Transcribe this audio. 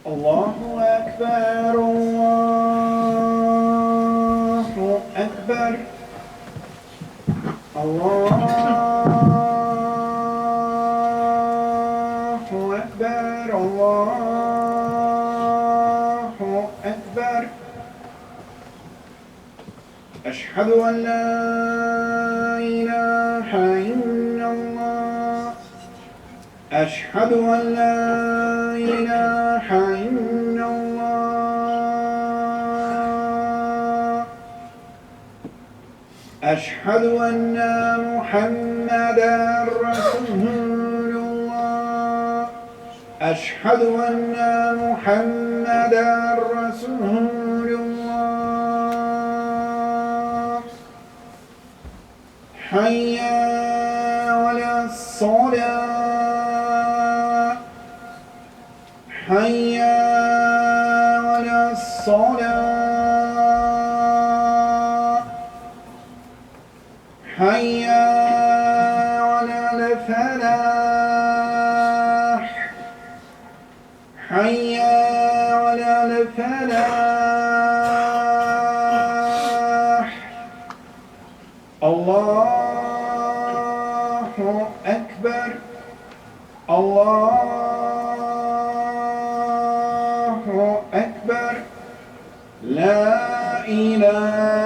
الله أكبر الله أكبر الله أكبر الله أكبر أشهد أن لا إله إلا الله أشهد أن لا إله إلا الله أشهد أن محمدا رسول الله أشهد أن محمدا رسول الله حي على الصلاة حي على الصلاة حي على الفلاح حي على الفلاح الله أكبر الله أكبر لا إله